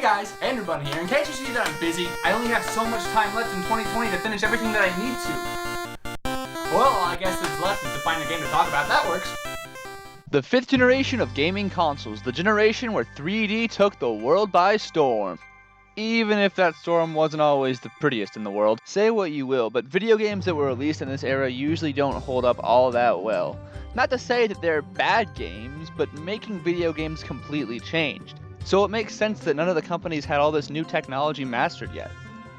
guys, Anderbun here. In case you see that I'm busy, I only have so much time left in 2020 to finish everything that I need to. Well, I guess it's left to find a game to talk about. That works. The fifth generation of gaming consoles, the generation where 3D took the world by storm. Even if that storm wasn't always the prettiest in the world. Say what you will, but video games that were released in this era usually don't hold up all that well. Not to say that they're bad games, but making video games completely changed. So it makes sense that none of the companies had all this new technology mastered yet.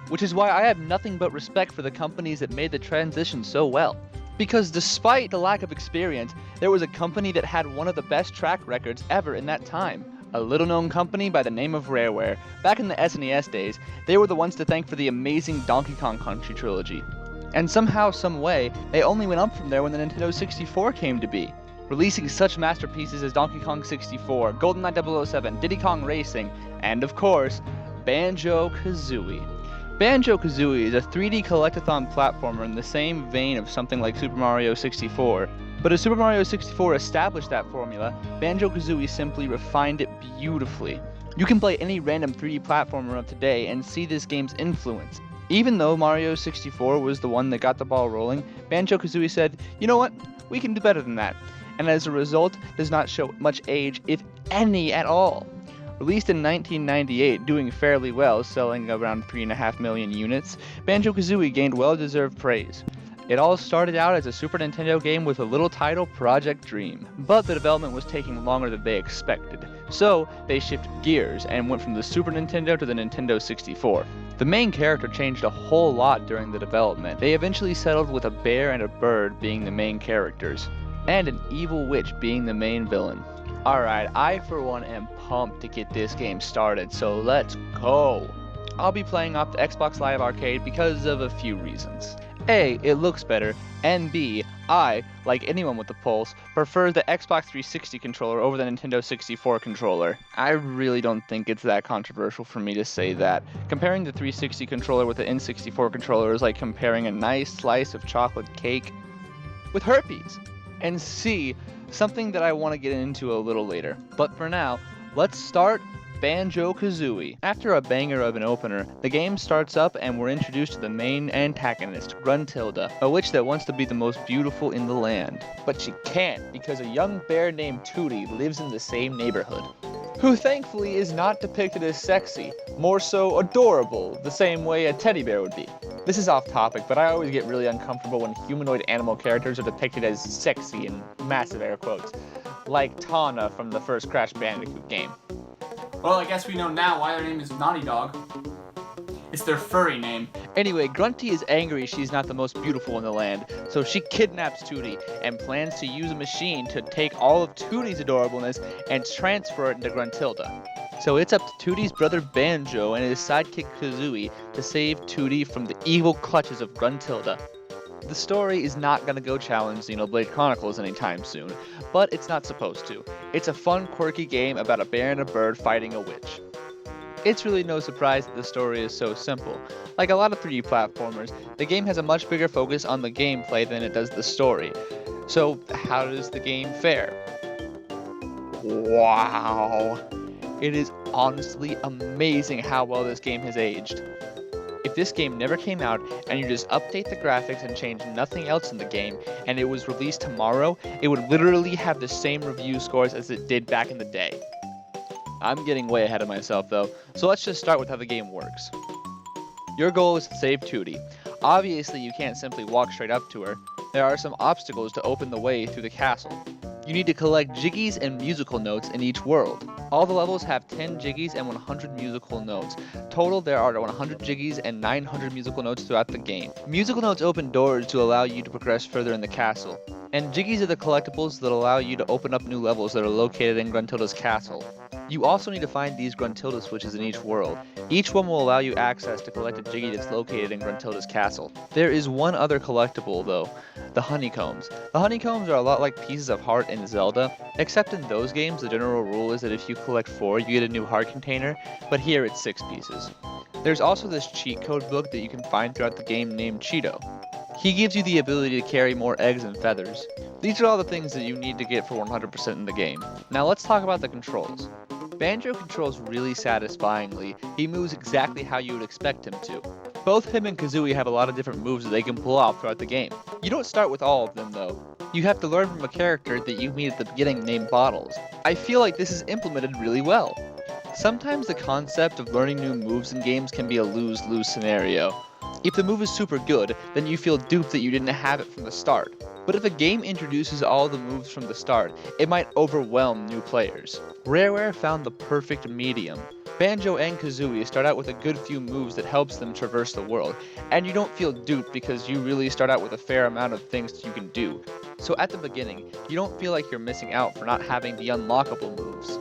Which is why I have nothing but respect for the companies that made the transition so well. Because despite the lack of experience, there was a company that had one of the best track records ever in that time. A little-known company by the name of Rareware. Back in the SNES days, they were the ones to thank for the amazing Donkey Kong Country trilogy. And somehow, some way, they only went up from there when the Nintendo 64 came to be, releasing such masterpieces as Donkey Kong 64, GoldenEye 007, Diddy Kong Racing, and of course, Banjo Kazooie. Banjo Kazooie is a 3D collectathon platformer in the same vein of something like Super Mario 64. But as Super Mario 64 established that formula, Banjo Kazooie simply refined it beautifully. You can play any random 3D platformer of today and see this game's influence. Even though Mario 64 was the one that got the ball rolling, Banjo Kazooie said, you know what, we can do better than that. And as a result, does not show much age, if any at all. Released in 1998, doing fairly well, selling around 3.5 million units, Banjo Kazooie gained well-deserved praise. It all started out as a Super Nintendo game with a little title, Project Dream, but the development was taking longer than they expected, so they shifted gears and went from the Super Nintendo to the Nintendo 64. The main character changed a whole lot during the development. They eventually settled with a bear and a bird being the main characters, and an evil witch being the main villain. Alright, I for one am pumped to get this game started, so let's go! I'll be playing off the Xbox Live Arcade because of a few reasons. A, it looks better, and B, I, like anyone with a pulse, prefer the Xbox 360 controller over the Nintendo 64 controller. I really don't think it's that controversial for me to say that. Comparing the 360 controller with the N64 controller is like comparing a nice slice of chocolate cake with herpes. And C, something that I want to get into a little later. But for now, let's start Banjo Kazooie. After a banger of an opener, the game starts up and we're introduced to the main antagonist, Gruntilda, a witch that wants to be the most beautiful in the land. But she can't because a young bear named Tootie lives in the same neighborhood, who thankfully is not depicted as sexy, more so adorable, the same way a teddy bear would be. This is off topic, but I always get really uncomfortable when humanoid animal characters are depicted as sexy in massive air quotes, like Tawna from the first Crash Bandicoot game. Well, I guess we know now why their name is Naughty Dog. It's their furry name. Anyway, Grunty is angry she's not the most beautiful in the land, so she kidnaps Tootie and plans to use a machine to take all of Tootie's adorableness and transfer it into Gruntilda. So it's up to Tootie's brother Banjo and his sidekick Kazooie to save Tootie from the evil clutches of Gruntilda. The story is not going to go challenge Xenoblade Chronicles anytime soon, but it's not supposed to. It's a fun, quirky game about a bear and a bird fighting a witch. It's really no surprise that the story is so simple. Like a lot of 3D platformers, the game has a much bigger focus on the gameplay than it does the story. So how does the game fare? Wow! It is honestly amazing how well this game has aged. If this game never came out and you just update the graphics and change nothing else in the game and it was released tomorrow, it would literally have the same review scores as it did back in the day. I'm getting way ahead of myself though, so let's just start with how the game works. Your goal is to save Tootie. Obviously you can't simply walk straight up to her. There are some obstacles to open the way through the castle. You need to collect jiggies and musical notes in each world. All the levels have 10 jiggies and 100 musical notes. Total, there are 100 jiggies and 900 musical notes throughout the game. Musical notes open doors to allow you to progress further in the castle. And jiggies are the collectibles that allow you to open up new levels that are located in Gruntilda's castle. You also need to find these Gruntilda switches in each world. Each one will allow you access to collect a jiggy that's located in Gruntilda's castle. There is one other collectible though, the Honeycombs. The Honeycombs are a lot like pieces of heart in Zelda, except in those games the general rule is that if you collect 4 you get a new heart container, but here it's 6 pieces. There's also this cheat code book that you can find throughout the game named Cheeto. He gives you the ability to carry more eggs and feathers. These are all the things that you need to get for 100% in the game. Now let's talk about the controls. Banjo controls really satisfyingly. He moves exactly how you would expect him to. Both him and Kazooie have a lot of different moves that they can pull off throughout the game. You don't start with all of them though. You have to learn from a character that you meet at the beginning named Bottles. I feel like this is implemented really well. Sometimes the concept of learning new moves in games can be a lose-lose scenario. If the move is super good, then you feel duped that you didn't have it from the start. But if a game introduces all the moves from the start, it might overwhelm new players. Rareware found the perfect medium. Banjo and Kazooie start out with a good few moves that helps them traverse the world, and you don't feel duped because you really start out with a fair amount of things you can do. So at the beginning, you don't feel like you're missing out for not having the unlockable moves.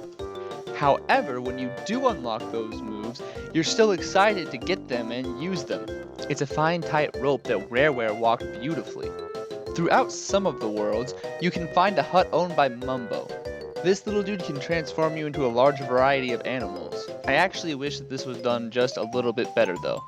However, when you do unlock those moves, you're still excited to get them and use them. It's a fine tight rope that Rareware walked beautifully. Throughout some of the worlds, you can find a hut owned by Mumbo. This little dude can transform you into a large variety of animals. I actually wish that this was done just a little bit better though.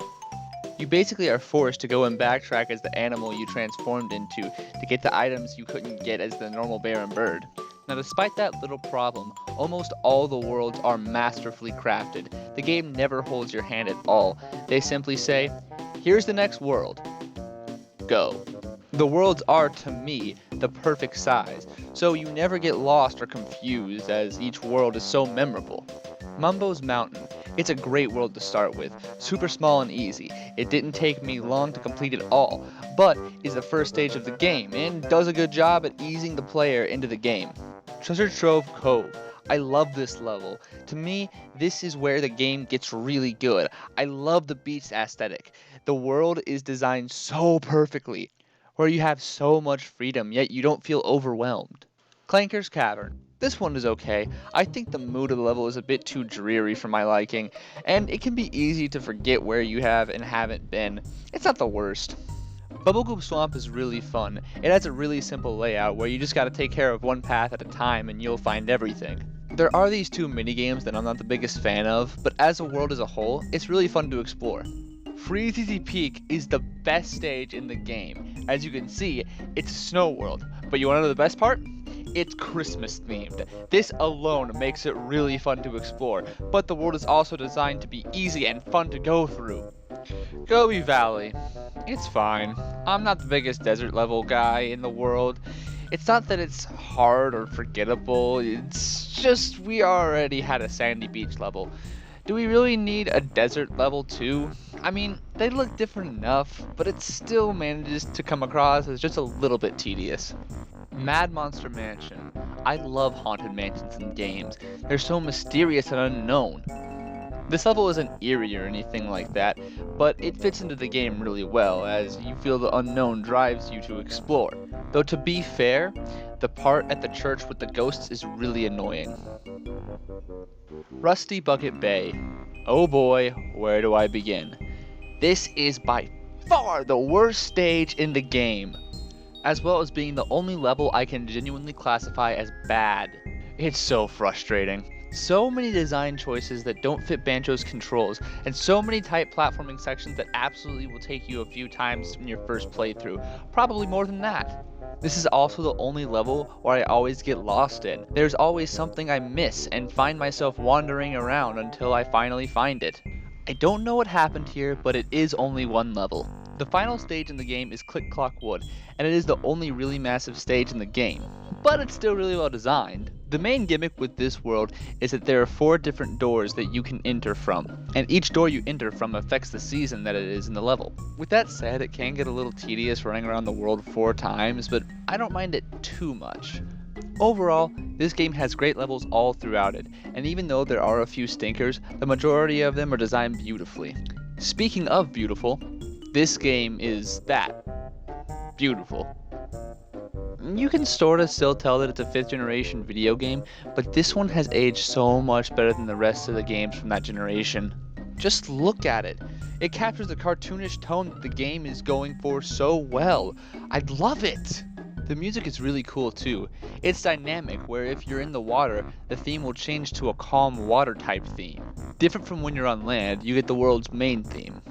You basically are forced to go and backtrack as the animal you transformed into to get the items you couldn't get as the normal bear and bird. Now despite that little problem, almost all the worlds are masterfully crafted. The game never holds your hand at all. They simply say, here's the next world. Go. The worlds are, to me, the perfect size, so you never get lost or confused as each world is so memorable. Mumbo's Mountain. It's a great world to start with, super small and easy. It didn't take me long to complete it all, but is the first stage of the game and does a good job at easing the player into the game. Treasure Trove Cove. I love this level. To me, this is where the game gets really good. I love the beach aesthetic. The world is designed so perfectly, where you have so much freedom, yet you don't feel overwhelmed. Clanker's Cavern. This one is okay. I think the mood of the level is a bit too dreary for my liking, and it can be easy to forget where you have and haven't been. It's not the worst. Bubblegum Swamp is really fun. It has a really simple layout where you just gotta take care of one path at a time and you'll find everything. There are these two minigames that I'm not the biggest fan of, but as a world as a whole, it's really fun to explore. Freezy Peak is the best stage in the game. As you can see, it's a snow world. But you wanna know the best part? It's Christmas themed. This alone makes it really fun to explore, but the world is also designed to be easy and fun to go through. Gobi Valley. It's fine. I'm not the biggest desert level guy in the world. It's not that it's hard or forgettable, it's just we already had a sandy beach level. Do we really need a desert level too? I mean, they look different enough, but it still manages to come across as just a little bit tedious. Mad Monster Mansion. I love haunted mansions in games. They're so mysterious and unknown. This level isn't eerie or anything like that, but it fits into the game really well as you feel the unknown drives you to explore. Though to be fair, the part at the church with the ghosts is really annoying. Rusty Bucket Bay. Oh boy, where do I begin? This is by far the worst stage in the game, as well as being the only level I can genuinely classify as bad. It's so frustrating. So many design choices that don't fit Banjo's controls, and so many tight platforming sections that absolutely will take you a few times in your first playthrough, probably more than that. This is also the only level where I always get lost in. There's always something I miss and find myself wandering around until I finally find it. I don't know what happened here, but it is only one level. The final stage in the game is Click Clock Wood, and it is the only really massive stage in the game, but it's still really well designed. The main gimmick with this world is that there are 4 different doors that you can enter from, and each door you enter from affects the season that it is in the level. With that said, it can get a little tedious running around the world 4 times, but I don't mind it too much. Overall, this game has great levels all throughout it, and even though there are a few stinkers, the majority of them are designed beautifully. Speaking of beautiful, this game is that. Beautiful. You can sorta still tell that it's a 5th generation video game, but this one has aged so much better than the rest of the games from that generation. Just look at it. It captures the cartoonish tone that the game is going for so well. I love it! The music is really cool too. It's dynamic, where if you're in the water, the theme will change to a calm water type theme. Different from when you're on land, you get the world's main theme.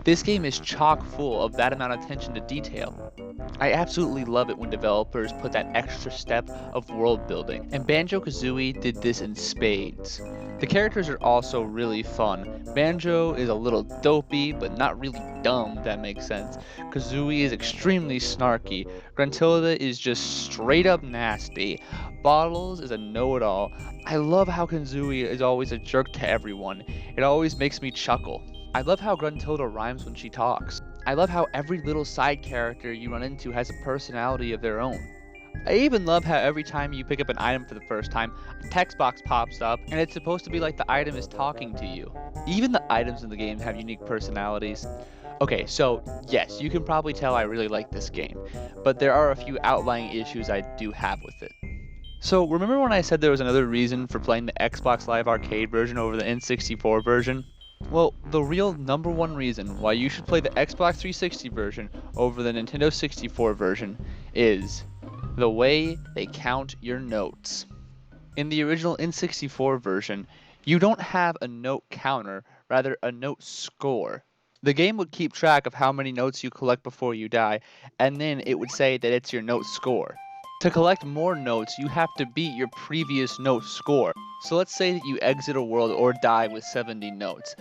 This game is chock full of that amount of attention to detail. I absolutely love it when developers put that extra step of world building, and Banjo Kazooie did this in spades. The characters are also really fun. Banjo is a little dopey, but not really dumb, if that makes sense. Kazooie is extremely snarky. Gruntilda is just straight up nasty. Bottles is a know-it-all. I love how Kazooie is always a jerk to everyone. It always makes me chuckle. I love how Gruntilda rhymes when she talks. I love how every little side character you run into has a personality of their own. I even love how every time you pick up an item for the first time, a text box pops up and it's supposed to be like the item is talking to you. Even the items in the game have unique personalities. Okay, so yes, you can probably tell I really like this game, but there are a few outlying issues I do have with it. So remember when I said there was another reason for playing the Xbox Live Arcade version over the N64 version? Well, the real number one reason why you should play the Xbox 360 version over the Nintendo 64 version is the way they count your notes. In the original N64 version, you don't have a note counter, rather a note score. The game would keep track of how many notes you collect before you die, and then it would say that it's your note score. To collect more notes, you have to beat your previous note score. So let's say that you exit a world or die with 70 notes.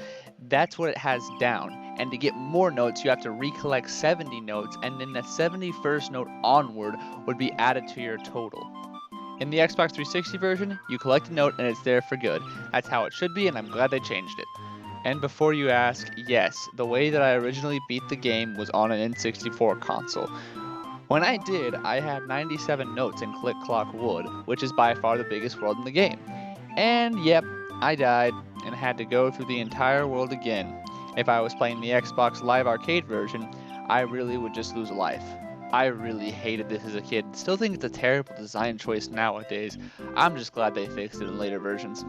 That's what it has down. And to get more notes, you have to recollect 70 notes, and then the 71st note onward would be added to your total. In the Xbox 360 version, you collect a note and it's there for good. That's how it should be, and I'm glad they changed it. And before you ask, yes, the way that I originally beat the game was on an N64 console. When I did, I had 97 notes in Click Clock Wood, which is by far the biggest world in the game. And yep, I died and had to go through the entire world again. If I was playing the Xbox Live Arcade version, I really would just lose a life. I really hated this as a kid. Still think it's a terrible design choice nowadays. I'm just glad they fixed it in later versions.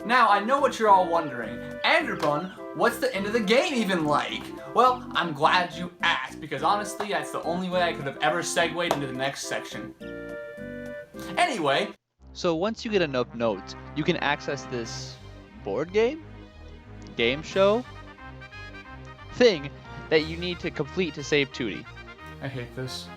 Now, I know what you're all wondering. Anderbun, what's the end of the game even like? Well, I'm glad you asked, because honestly, that's the only way I could have ever segued into the next section. Anyway. So once you get enough notes, you can access this board game show thing that you need to complete to save Tootie. I hate this.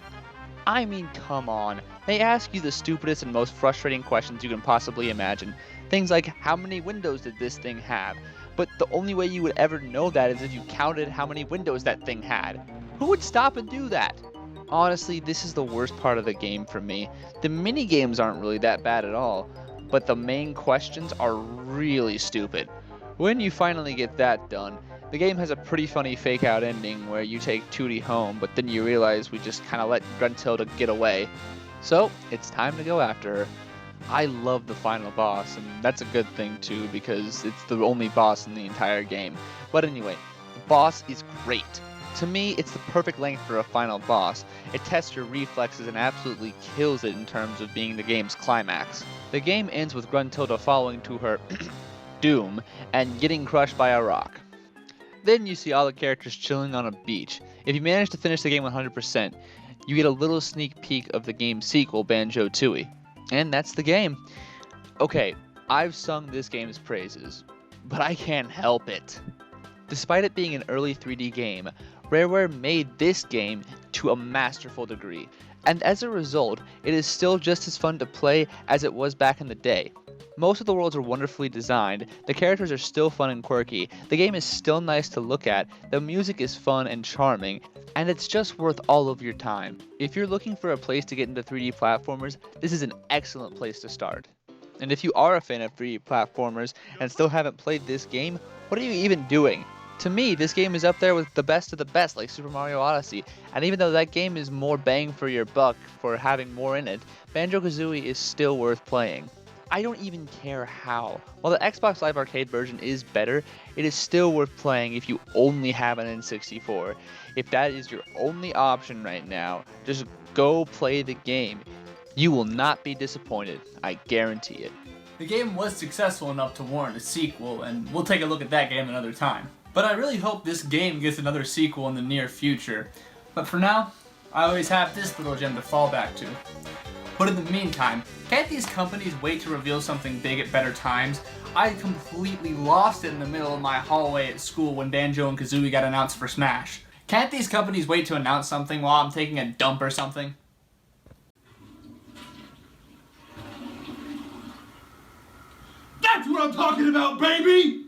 I mean, come on. They ask you the stupidest and most frustrating questions you can possibly imagine. Things like, how many windows did this thing have? But the only way you would ever know that is if you counted how many windows that thing had. Who would stop and do that? Honestly, this is the worst part of the game for me. The mini games aren't really that bad at all, but the main questions are really stupid. When you finally get that done, the game has a pretty funny fake out ending where you take Tootie home, but then you realize we just kind of let Gruntilda get away. So, it's time to go after her. I love the final boss, and that's a good thing too, because it's the only boss in the entire game. But anyway, the boss is great. To me, it's the perfect length for a final boss. It tests your reflexes and absolutely kills it in terms of being the game's climax. The game ends with Gruntilda falling to her doom and getting crushed by a rock. Then you see all the characters chilling on a beach. If you manage to finish the game 100%, you get a little sneak peek of the game's sequel, Banjo-Tooie. And that's the game. Okay, I've sung this game's praises, but I can't help it. Despite it being an early 3D game, Rareware made this game to a masterful degree, and as a result, it is still just as fun to play as it was back in the day. Most of the worlds are wonderfully designed, the characters are still fun and quirky, the game is still nice to look at, the music is fun and charming, and it's just worth all of your time. If you're looking for a place to get into 3D platformers, this is an excellent place to start. And if you are a fan of 3D platformers and still haven't played this game, what are you even doing? To me, this game is up there with the best of the best, like Super Mario Odyssey, and even though that game is more bang for your buck for having more in it, Banjo Kazooie is still worth playing. I don't even care how. While the Xbox Live Arcade version is better, it is still worth playing if you only have an N64. If that is your only option right now, just go play the game. You will not be disappointed, I guarantee it. The game was successful enough to warrant a sequel, and we'll take a look at that game another time. But I really hope this game gets another sequel in the near future. But for now, I always have this little gem to fall back to. But in the meantime, can't these companies wait to reveal something big at better times? I completely lost it in the middle of my hallway at school when Banjo and Kazooie got announced for Smash. Can't these companies wait to announce something while I'm taking a dump or something? That's what I'm talking about, baby!